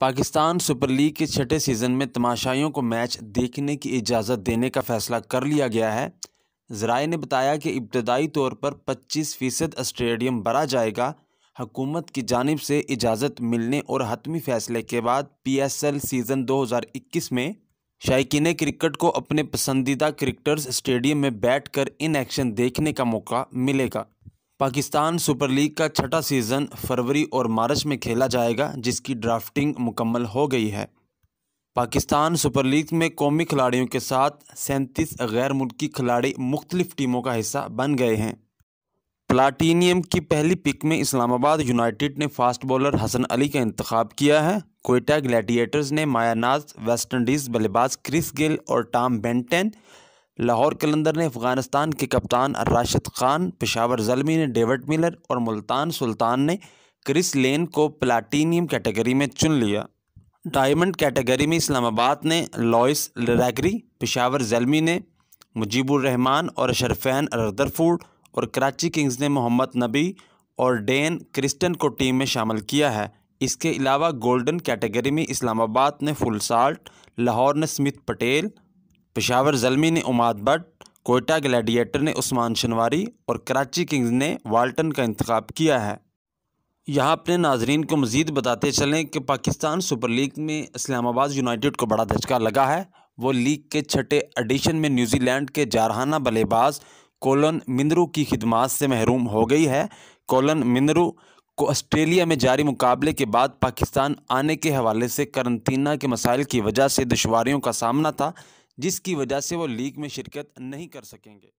Pakistan super league के छठे season में तमाशाइयों को मैच देखने की इजाज़त देने का फ़ैसला कर लिया गया है। ज़राए ने बताया कि इब्तदाई तौर पर 25% स्टेडियम भरा जाएगा। हुकूमत की जानिब से इजाज़त मिलने और हतमी फ़ैसले के बाद PSL सीज़न 2021 में शायकीन क्रिकेट को अपने पसंदीदा क्रिकेटर्स स्टेडियम में बैठकर इन एक्शन देखने का मौका मिलेगा। पाकिस्तान सुपर लीग का छठा सीज़न फरवरी और मार्च में खेला जाएगा, जिसकी ड्राफ्टिंग मुकम्मल हो गई है। पाकिस्तान सुपर लीग में कौमी खिलाड़ियों के साथ 37 गैर मुल्की खिलाड़ी मुख्तलिफ टीमों का हिस्सा बन गए हैं। प्लाटीनियम की पहली पिक में इस्लामाबाद यूनाइटेड ने फास्ट बॉलर हसन अली का इंतखाब किया है। क्वेटा ग्लैडिएटर्स ने माया नाज, वेस्ट इंडीज़ बल्लेबाज क्रिस गेल और टॉम बेंटन, लाहौर कलंदर ने अफ़गानिस्तान के कप्तान राशिद खान, पेशावर ज़ल्मी ने डेविड मिलर और मुल्तान सुल्तान ने क्रिस लेन को प्लाटीनियम कैटेगरी में चुन लिया। डायमंड कैटेगरी में इस्लामाबाद ने लॉइस लैग्री, पेशावर ज़ल्मी ने मुजीबुर रहमान और अशरफैन रदरफोर्ड और कराची किंग्स ने मोहम्मद नबी और डेन क्रिस्टन को टीम में शामिल किया है। इसके अलावा गोल्डन कैटेगरी में इस्लामाबाद ने फुल साल्ट, लाहौर ने स्मिथ पटेल, पेशावर ज़ल्मी ने उमाद बट, कोयटा ग्लैडिएटर ने उस्मान शनवारी और कराची किंग्स ने वाल्टन का इंतखाब किया है। यहाँ अपने नाजरीन को मज़ीद बताते चलें कि पाकिस्तान सुपर लीग में इस्लामाबाद यूनाइटेड को बड़ा धचका लगा है। वो लीग के छठे एडिशन में न्यूजीलैंड के जारहाना बल्लेबाज कोलन मिनरू की खिदमात से महरूम हो गई है। कोलन मिनरू को ऑस्ट्रेलिया में जारी मुकाबले के बाद पाकिस्तान आने के हवाले से करंतना के मसाइल की वजह से दुश्वारियों का सामना था, जिसकी वजह से वो लीग में शिरकत नहीं कर सकेंगे।